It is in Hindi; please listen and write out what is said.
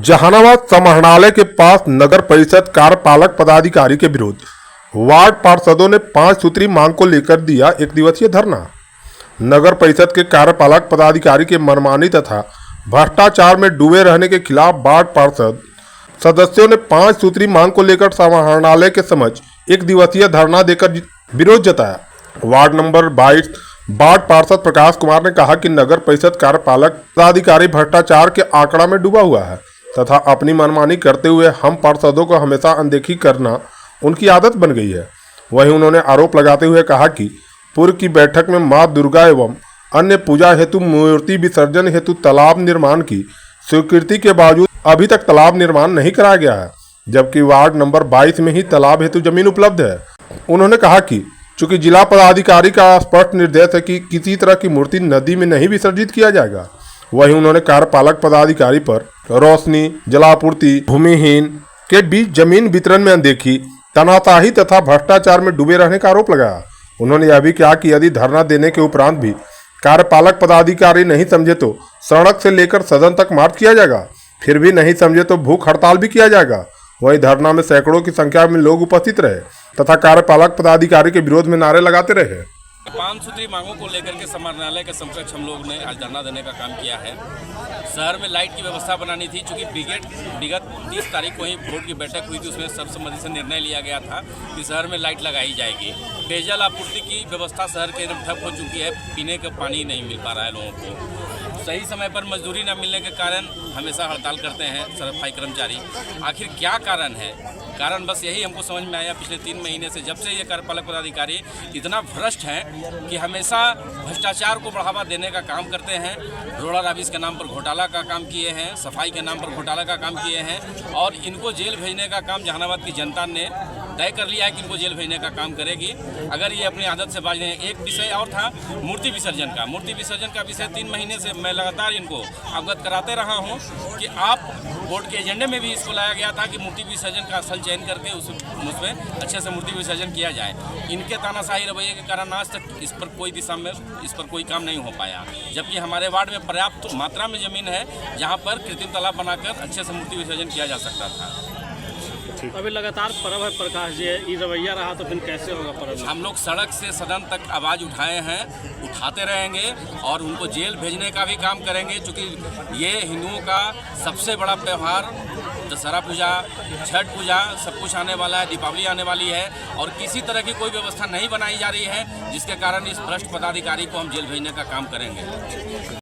जहानाबाद समाहरणालय के पास नगर परिषद कार्यपालक पदाधिकारी के विरुद्ध वार्ड पार्षदों ने 5 सूत्री मांग को लेकर दिया एक दिवसीय धरना। नगर परिषद के कार्यपालक पदाधिकारी के मनमानी तथा भ्रष्टाचार में डूबे रहने के खिलाफ वार्ड पार्षद सदस्यों ने 5 सूत्री मांग को लेकर समाहरणालय के समक्ष एक दिवसीय धरना देकर विरोध जताया। वार्ड नंबर 22 वार्ड पार्षद प्रकाश कुमार ने कहा कि नगर परिषद कार्यपालक पदाधिकारी भ्रष्टाचार के आंकड़ा में डूबा हुआ है तथा अपनी मनमानी करते हुए हम पार्षदों को हमेशा अनदेखी करना उनकी आदत बन गई है। वहीं उन्होंने आरोप लगाते हुए कहा कि पूर्व की बैठक में मां दुर्गा एवं अन्य पूजा हेतु मूर्ति विसर्जन हेतु तालाब निर्माण की स्वीकृति के बावजूद अभी तक तालाब निर्माण नहीं कराया गया है, जबकि वार्ड नंबर 22 में ही तालाब हेतु जमीन उपलब्ध है। उन्होंने कहा कि चूंकि जिला पदाधिकारी का स्पष्ट निर्देश है कि किसी तरह की मूर्ति नदी में नहीं विसर्जित किया जाएगा। वहीं उन्होंने कार्यपालक पदाधिकारी पर रोशनी, जलापूर्ति, भूमिहीन के बीच जमीन वितरण में अनदेखी, तानाशाही तथा भ्रष्टाचार में डूबे रहने का आरोप लगाया। उन्होंने यह भी कहा कि यदि धरना देने के उपरांत भी कार्यपालक पदाधिकारी नहीं समझे तो सड़क से लेकर सदन तक मार्च किया जाएगा, फिर भी नहीं समझे तो भूख हड़ताल भी किया जाएगा। वहीं धरना में सैकड़ों की संख्या में लोग उपस्थित रहे तथा कार्यपालक पदाधिकारी के विरोध में नारे लगाते रहे। 5 सूत्री मांगों को लेकर के समाहरणालय के समक्ष हम लोग ने आज धरना देने का काम किया है। शहर में लाइट की व्यवस्था बनानी थी, चूँकि विगत 30 तारीख को ही बोर्ड की बैठक हुई थी, उसमें सर्वसम्मति से निर्णय लिया गया था कि शहर में लाइट लगाई जाएगी। पेयजल आपूर्ति की व्यवस्था शहर के एकदम ठप हो चुकी है, पीने का पानी नहीं मिल पा रहा है लोगों को। सही समय पर मजदूरी न मिलने के कारण हमेशा हड़ताल करते हैं सफाई कर्मचारी। आखिर क्या कारण है? कारण बस यही हमको समझ में आया पिछले 3 महीने से, जब से ये कार्यपालक पदाधिकारी इतना भ्रष्ट हैं कि हमेशा भ्रष्टाचार को बढ़ावा देने का काम करते हैं। रोलर ऑफिस के नाम पर घोटाला का काम किए हैं, सफाई के नाम पर घोटाला का काम किए हैं और इनको जेल भेजने का काम जहानाबाद की जनता ने तय कर लिया है कि इनको जेल भेजने का काम करेगी अगर ये अपनी आदत से बाज नहीं। एक विषय और था मूर्ति विसर्जन का। मूर्ति विसर्जन का विषय 3 महीने से मैं लगातार इनको अवगत कराते रहा हूँ कि आप बोर्ड के एजेंडे में भी इसको लाया गया था कि मूर्ति विसर्जन का स्थल चयन करके उसमें अच्छे से मूर्ति विसर्जन किया जाए। इनके तानाशाही रवैये के कारण आज तक इस पर कोई दिशा में इस पर कोई काम नहीं हो पाया, जबकि हमारे वार्ड में पर्याप्त मात्रा में ज़मीन है जहाँ पर कृत्रिम तालाब बनाकर अच्छे से मूर्ति विसर्जन किया जा सकता था। अभी लगातार पर्व है प्रकाश जी, ये रवैया रहा तो फिर कैसे होगा पर्व? हम लोग सड़क से सदन तक आवाज़ उठाए हैं, उठाते रहेंगे और उनको जेल भेजने का भी काम करेंगे, क्योंकि ये हिंदुओं का सबसे बड़ा त्यौहार दशहरा पूजा, छठ पूजा सब कुछ आने वाला है, दीपावली आने वाली है और किसी तरह की कोई व्यवस्था नहीं बनाई जा रही है, जिसके कारण इस भ्रष्ट पदाधिकारी को हम जेल भेजने का काम करेंगे।